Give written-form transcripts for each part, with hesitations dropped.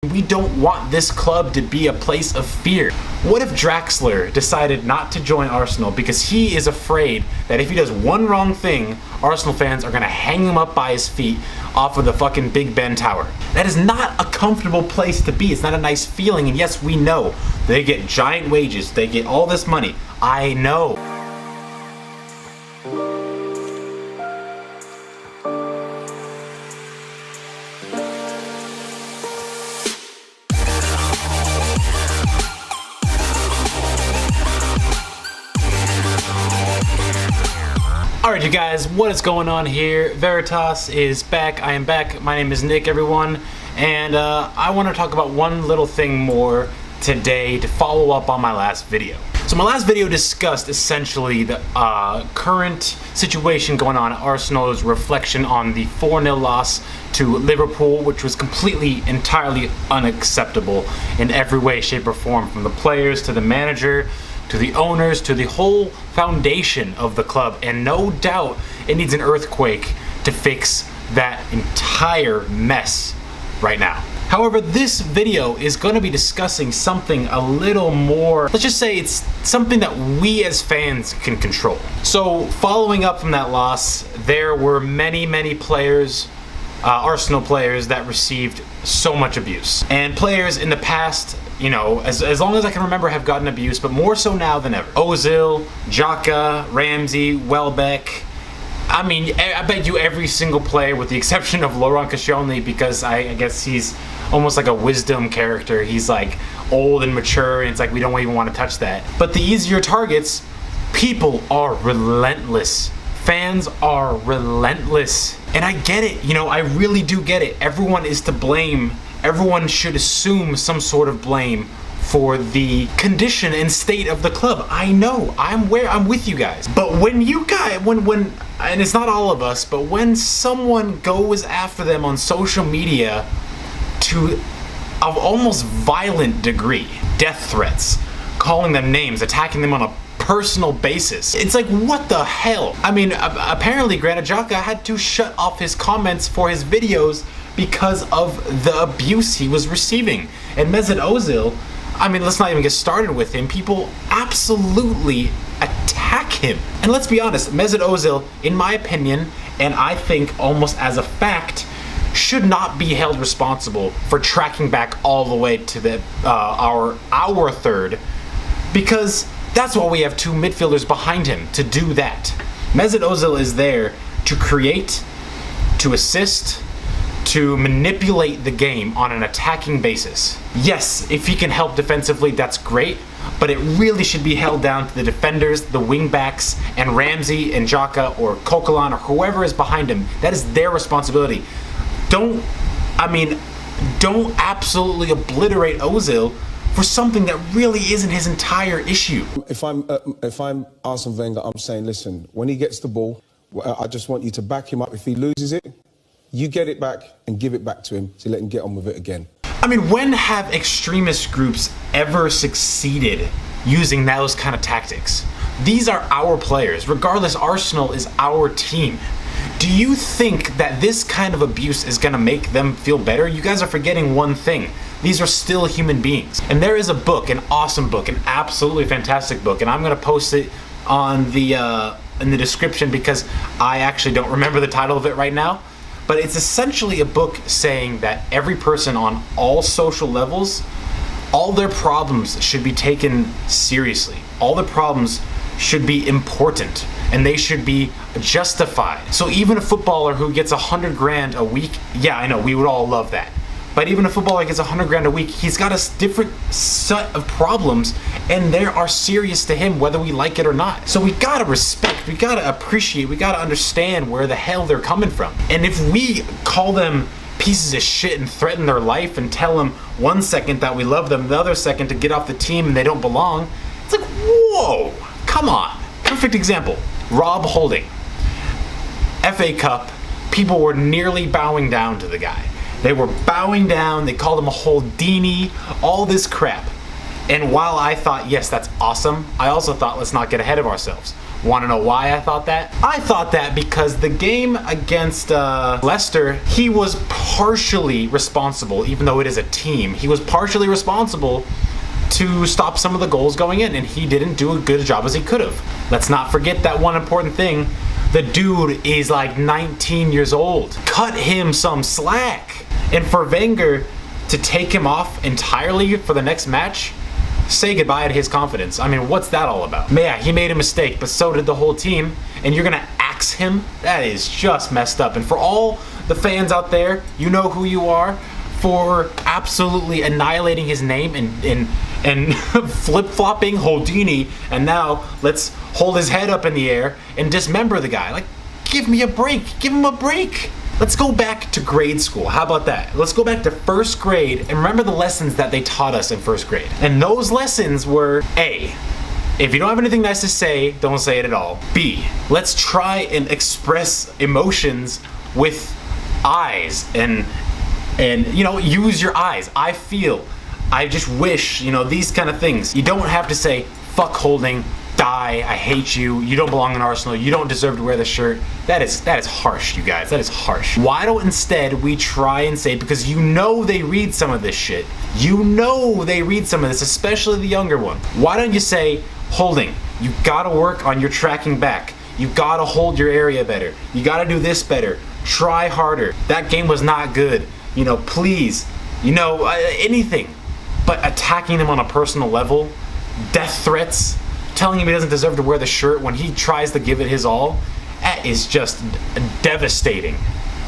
We don't want this club to be a place of fear. What if Draxler decided not to join Arsenal because he is afraid that if he does one wrong thing, Arsenal fans are gonna hang him up by his feet off of the fucking Big Ben Tower? That is not a comfortable place to be. It's not a nice feeling, and yes, we know they get giant wages, they get all this money. I know. Alright you guys, what is going on here? Veritas is back, I am back, my name is Nick everyone, and I want to talk about one little thing more today to follow up on my last video. So my last video discussed essentially the current situation going on at Arsenal's reflection on the 4-0 loss to Liverpool, which was completely, entirely unacceptable in every way, shape or form, from the players to the manager, to the owners, to the whole foundation of the club, and no doubt it needs an earthquake to fix that entire mess right now. However, this video is going to be discussing something a little more, let's just say it's something that we as fans can control. So, following up from that loss, there were many players, Arsenal players, that received so much abuse. And players in the past, you know, as long as I can remember, have gotten abuse, but more so now than ever. Ozil, Xhaka, Ramsey, Welbeck. I mean, I bet you every single player, with the exception of Laurent Koscielny, because I guess he's almost like a wisdom character. He's like old and mature, and it's like we don't even want to touch that. But the easier targets, people are relentless. Fans are relentless. And I get it, you know, I really do get it. Everyone is to blame. Everyone should assume some sort of blame for the condition and state of the club. I know, I'm with you guys. But when you guys, when, and it's not all of us, but when someone goes after them on social media to an almost violent degree, death threats, calling them names, attacking them on a personal basis, it's like, what the hell? I mean, apparently Granit Xhaka had to shut off his comments for his videos because of the abuse he was receiving. And Mesut Ozil, I mean, let's not even get started with him. People absolutely attack him. And let's be honest, Mesut Ozil, in my opinion, and I think almost as a fact, should not be held responsible for tracking back all the way to the our third, because that's why we have two midfielders behind him to do that. Mesut Ozil is there to create, to assist, to manipulate the game on an attacking basis. Yes, if he can help defensively, that's great, but it really should be held down to the defenders, the wing backs, and Ramsey and Xhaka or Coquelin or whoever is behind him. That is their responsibility. Don't absolutely obliterate Ozil for something that really isn't his entire issue. If I'm Arsene Wenger, I'm saying, listen, when he gets the ball, I just want you to back him up. If he loses it, you get it back and give it back to him to let him get on with it again. I mean, when have extremist groups ever succeeded using those kind of tactics? These are our players. Regardless, Arsenal is our team. Do you think that this kind of abuse is going to make them feel better? You guys are forgetting one thing. These are still human beings. And there is a book, an awesome book, an absolutely fantastic book, and I'm going to post it on the in the description because I actually don't remember the title of it right now. But it's essentially a book saying that every person on all social levels, all their problems should be taken seriously. All their problems should be important and they should be justified. So even a footballer who gets 100 grand a week, yeah, I know, we would all love that. But even a footballer that gets 100 grand a week, he's got a different set of problems and they are serious to him whether we like it or not. So we gotta respect, we gotta appreciate, we gotta understand where the hell they're coming from. And if we call them pieces of shit and threaten their life and tell them one second that we love them, the other second to get off the team and they don't belong, it's like, whoa, come on. Perfect example, Rob Holding. FA Cup, people were nearly bowing down to the guy. They were bowing down, they called him a Holdini, all this crap. And while I thought, yes, that's awesome, I also thought, let's not get ahead of ourselves. Want to know why I thought that? I thought that because the game against Leicester, he was partially responsible, even though it is a team. He was partially responsible to stop some of the goals going in, and he didn't do a good job as he could have. Let's not forget that one important thing. The dude is like 19 years old. Cut him some slack. And for Wenger to take him off entirely for the next match, say goodbye to his confidence. I mean, what's that all about? Yeah, he made a mistake, but so did the whole team, and you're gonna axe him? That is just messed up. And for all the fans out there, you know who you are, for absolutely annihilating his name and flip-flopping Houdini, and now let's hold his head up in the air and dismember the guy. Like, give me a break. Give him a break. Let's go back to grade school. How about that? Let's go back to first grade and remember the lessons that they taught us in first grade. And those lessons were: A, if you don't have anything nice to say, don't say it at all. B, let's try and express emotions with eyes and you know, use your eyes. I feel, I just wish, you know, these kind of things. You don't have to say, fuck Holding, die, I hate you, you don't belong in Arsenal, you don't deserve to wear the shirt. That is harsh, you guys. That is harsh. Why don't instead we try and say, because you know they read some of this shit. You know they read some of this, especially the younger one. Why don't you say, Holding, you gotta work on your tracking back. You gotta hold your area better. You gotta do this better. Try harder. That game was not good. You know, please, you know, anything. But attacking him on a personal level, death threats, telling him he doesn't deserve to wear the shirt when he tries to give it his all, that is just devastating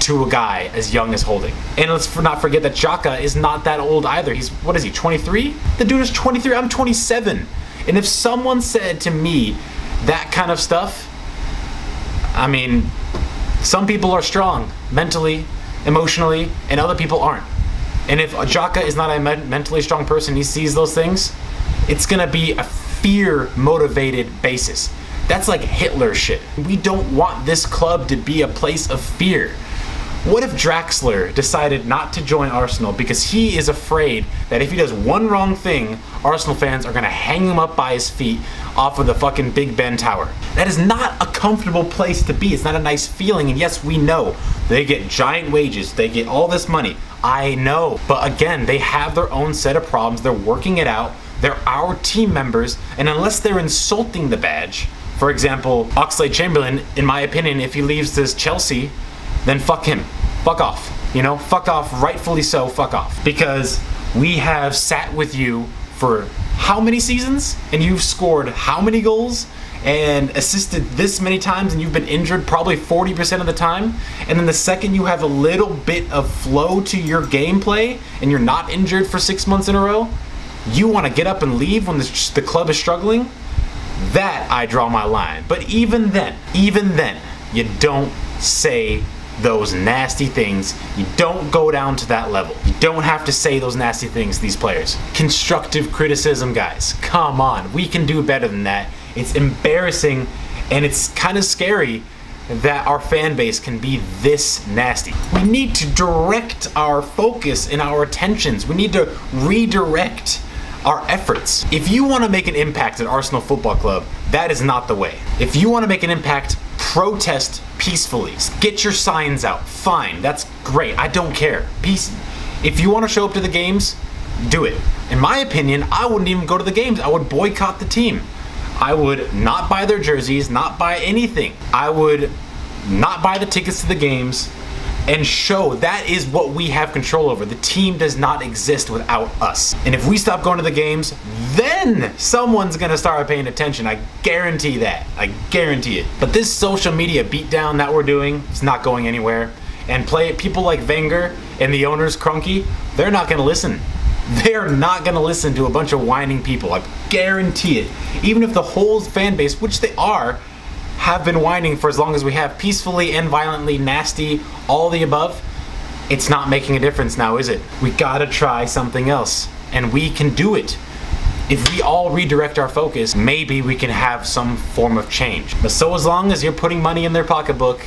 to a guy as young as Holding. And let's not forget that Xhaka is not that old either. He's, what is he, 23? The dude is 23, I'm 27. And if someone said to me that kind of stuff, I mean, some people are strong mentally, emotionally, and other people aren't. And if Xhaka is not a mentally strong person, he sees those things, it's gonna be a fear-motivated basis. That's like Hitler shit. We don't want this club to be a place of fear. What if Draxler decided not to join Arsenal because he is afraid that if he does one wrong thing, Arsenal fans are gonna hang him up by his feet off of the fucking Big Ben Tower? That is not a comfortable place to be. It's not a nice feeling. And yes, we know they get giant wages. They get all this money. I know. But again, they have their own set of problems. They're working it out. They're our team members. And unless they're insulting the badge, for example, Oxlade-Chamberlain, in my opinion, if he leaves this Chelsea, then fuck him. Fuck off. You know, fuck off, rightfully so, fuck off. Because we have sat with you for how many seasons? And you've scored how many goals? And assisted this many times, and you've been injured probably 40% of the time. And then the second you have a little bit of flow to your gameplay, and you're not injured for 6 months in a row, you want to get up and leave when the club is struggling? That I draw my line. But even then, you don't say those nasty things. You don't go down to that level. You don't have to say those nasty things to these players. Constructive criticism, guys. Come on. We can do better than that. It's embarrassing, and it's kind of scary that our fan base can be this nasty. We need to direct our focus and our attentions. We need to redirect our efforts. If you want to make an impact at Arsenal Football Club, that is not the way. If you want to make an impact, protest peacefully. Get your signs out. Fine, that's great. I don't care. Peace. If you want to show up to the games, do it. In my opinion, I wouldn't even go to the games. I would boycott the team. I would not buy their jerseys, not buy anything. I would not buy the tickets to the games and show that is what we have control over. The team does not exist without us. And if we stop going to the games, then someone's gonna start paying attention. I guarantee that. I guarantee it. But this social media beatdown that we're doing is not going anywhere. And people like Wenger and the owners, Kroenke, they're not gonna listen. They're not gonna listen to a bunch of whining people. I guarantee it. Even if the whole fan base, which they are, have been whining for as long as we have, peacefully and violently, nasty, all the above, it's not making a difference now, is it? We gotta try something else, and we can do it. If we all redirect our focus, maybe we can have some form of change. But so as long as you're putting money in their pocketbook,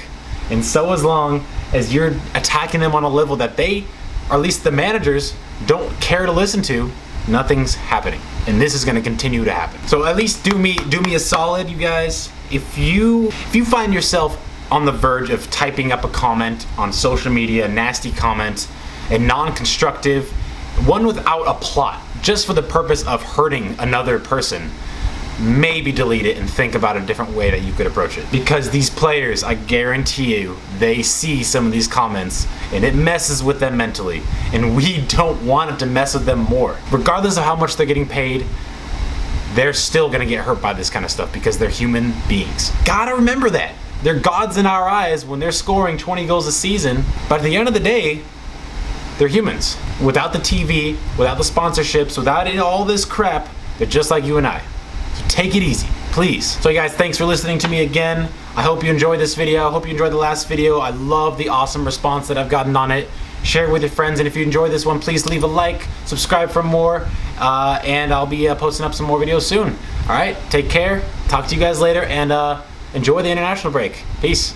and so as long as you're attacking them on a level that they, or at least the managers, don't care to listen to, nothing's happening. And this is gonna continue to happen. So at least do me a solid, you guys. if you find yourself on the verge of typing up a comment on social media, a nasty comment, a non-constructive, one without a plot, just for the purpose of hurting another person, maybe delete it and think about a different way that you could approach it. Because these players, I guarantee you, they see some of these comments and it messes with them mentally. And we don't want it to mess with them more. Regardless of how much they're getting paid, they're still gonna get hurt by this kind of stuff because they're human beings. Gotta remember that. They're gods in our eyes when they're scoring 20 goals a season, but at the end of the day, they're humans. Without the TV, without the sponsorships, without all this crap, they're just like you and I. So take it easy, please. So guys, thanks for listening to me again. I hope you enjoyed this video. I hope you enjoyed the last video. I love the awesome response that I've gotten on it. Share it with your friends, and if you enjoyed this one, please leave a like, subscribe for more, and I'll be posting up some more videos soon. All right, take care. Talk to you guys later, and enjoy the international break. Peace.